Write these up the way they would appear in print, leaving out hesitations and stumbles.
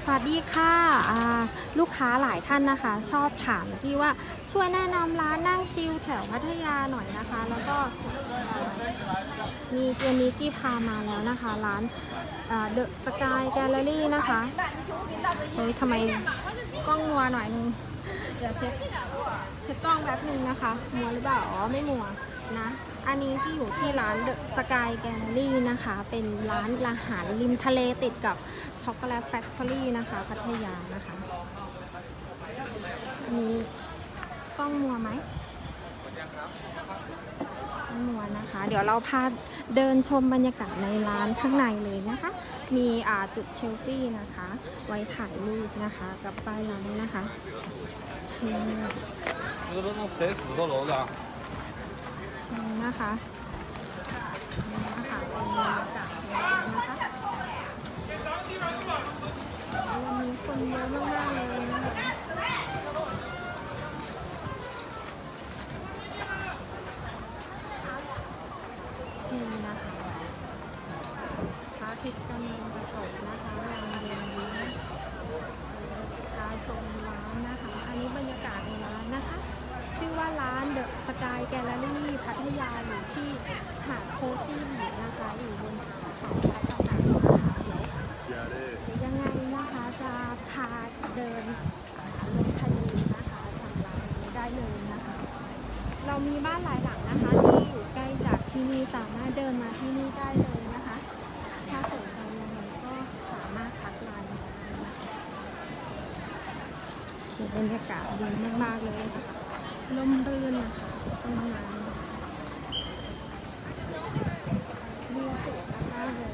สวัสดีค่ะลูกค้าหลายท่านนะคะชอบถามที่ว่าช่วยแนะนำร้านนั่งชิลแถวพัทยาหน่อยนะคะแล้วก็มีตัวนี้ที่พามาแล้วนะคะร้านเดอะสกายแกลเลอรี่นะคะเฮ้ยทำไมกล้องมัวหน่อยนึงเดี๋ยวเช็ดกล้องแป๊บนึงนะคะมัวหรือเปล่าอ๋อไม่มัวนะอันนี้ที่อยู่ที่ร้านเดอะสกายแกลเลอรี่นะคะเป็นร้านอาหารริมทะเลติดกับช็อกโกแลตแฟคทอรี่นะคะพัทยานะคะมีกล้องมัวไหมไม่มัวนะคะ เดี๋ยวเราพาเดินชมบรรยากาศในร้านข้างในเลยนะคะมีจุดเชลฟี่นะคะไว้ถ่ายรูปนะคะกับป้ายร้านนะคะนี่นะคะนะคะเป็นบรรยากาศในร้านนะคะมีคนเยอะมากๆเลยนะคะนี่นะคะพระอาทิตย์กำลังจะตกนะคะยามเย็นนี้พาชมร้านนะคะอันนี้บรรยากาศในร้านนะคะชื่อว่าร้านเดอะสกายแกลเลอรี่พัทยาอยู่ที่หาดโคซี่บีชนะคะอยู่บนเขาพระประแสนะคะเดี๋ยวยังไงนะคะจะพาเดินลงทะเลนะคะจากร้านนี้ได้เลยนะคะเรามีบ้านหลายหลังนะคะที่อยู่ใกล้จากที่นี่สามารถเดินมาที่นี่ได้เลยนะคะถ้าสนใจยังไงก็สามารถทักไลน์มาได้นะคะบรรยากาศดีมากๆเลยลมรื่นนะคะต้นไม้วิวสวยมากๆเลย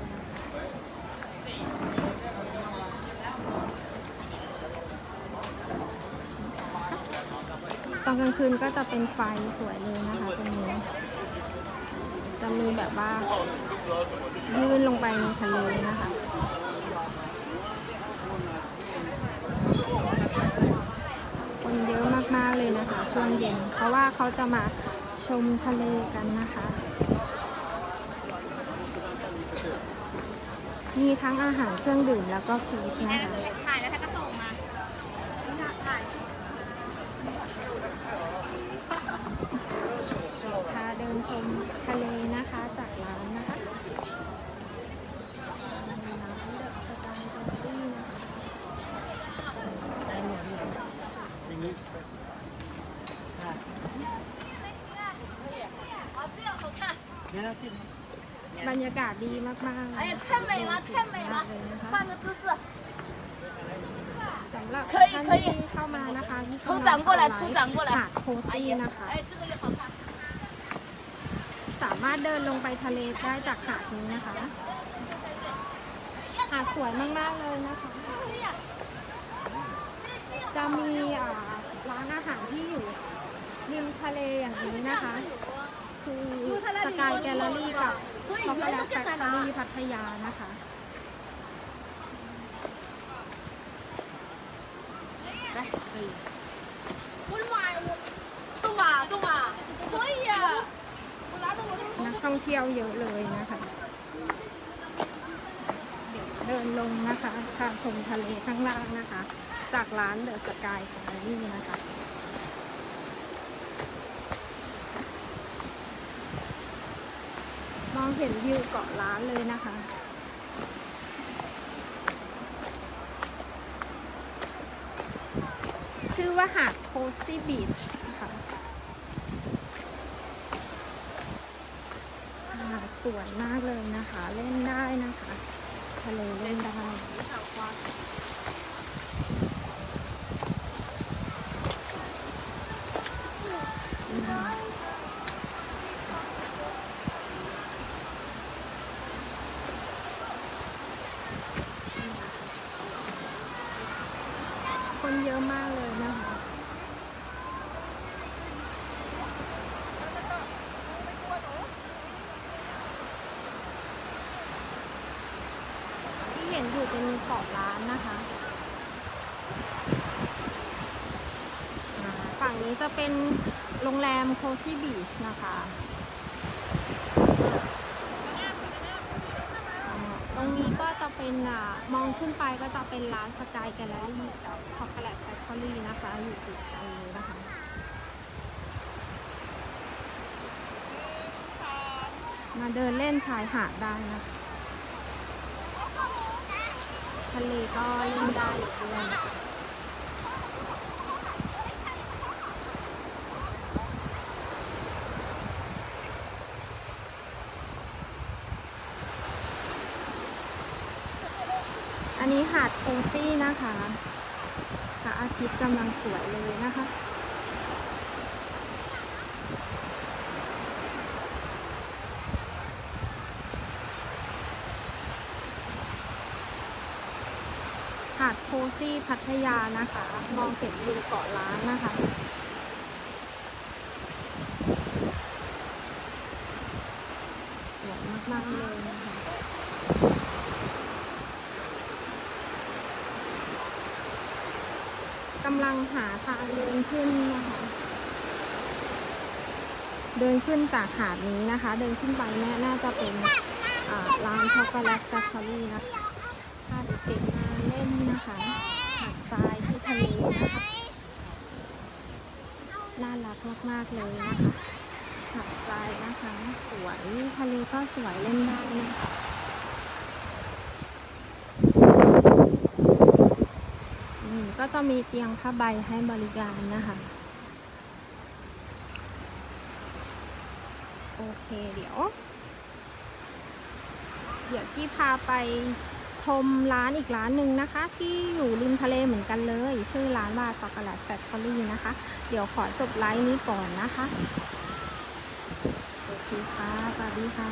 ตอนกลางคืนก็จะเป็นไฟสวยเลยนะคะตรงนี้จะมีแบบว่ายื่นลงไปในทะเลนะคะคนเยอะมากๆเลยนะคะช่วงเย็นเพราะว่าเขาจะมาชมทะเลกันนะคะมีทั้งอาหารเครื่องดื่มแล้วก็เค้กนะคะถ่ายแล้วก็ส่งมาถ่าย พาเดินชมทะเลนะคะจากร้านนะคะร้านเดอะสกายแกลเลอรี่นะคะบรรยากาศดีมากๆ哎呀，太美了，太美了！换个姿势。สำหรับ 可以 ท่าน 可以 ที่เข้ามานะคะที่ 头转过来，头转过来。 หาดโคซี่นะคะ 哎，这个也好看。สามารถเดินลงไปทะเลได้จากหาดนี้นะคะหาดสวยมากๆเลยนะคะ จะมีร้านอาหารที่อยู่ริมทะเลอย่างนี้นะคะคือสกายแกลเลอรี่กับช็อกโกแลตแฟคทอรี่พัทยานะคะ来，可以。我的妈呀，我中吧中吧，所以呀，我拿着我的。นักท่องเที่ยวเยอะเลยนะคะเดินลงนะคะพาชมทะเลข้างล่างนะคะ จากร้านเดอะสกายแกลเลอรี่นะคะมองเห็นวิวเกาะล้านเลยนะคะชื่อว่าหาดโคซี่บีชค่ะหาดสวยมากเลยนะคะเล่นได้นะคะทะเลเล่นได้คนเยอะมากเลยนะคะที่เห็นอยู่เป็นเกาะล้านนะคะฝั่งนี้จะเป็นโรงแรมโคซี่บีชนะคะตรงนี้ก็จะ เป็นมองขึ้นไปก็จะเป็นร้านสกายแกลเลอรี่กับช็อกโกแลตแฟคทอรี่นะคะ อยู่ติดกันเลยนะคะ มาเดินเล่นชายหาดได้นะคะทะเลก็เล่นได้อยู่ด้วยนะคะอันนี้หาดโคซี่นะคะพระอาทิตย์กำลังสวยเลยนะคะ หาดโคซี่พัทยานะคะ มองเห็นวิวเกาะล้านนะคะ สวยมากๆเลยนะคะกำลังหาทางเดินขึ้นนะคะ เดินขึ้นจากหาดนี้นะคะ เดินขึ้นไปเนี่ยน่าจะเป็นร้านช็อกโกแลตแฟคทอรี่นะคะพาเด็กๆมาเล่นนะคะหาดทรายที่ทะเลนะคะน่ารักมากๆเลยนะคะหาดทรายนะคะสวยทะเลก็สวยเล่นได้นะคะก็จะมีเตียงผ้าใบให้บริการนะคะโอเคเดี๋ยวกี้พาไปชมร้านอีกร้านหนึ่งนะคะที่อยู่ริมทะเลเหมือนกันเลยชื่อร้านว่าช็อกโกแลตแฟคทอรี่นะคะเดี๋ยวขอจบไลฟ์นี้ก่อนนะคะโอเคค่ะสวัสดีค่ะ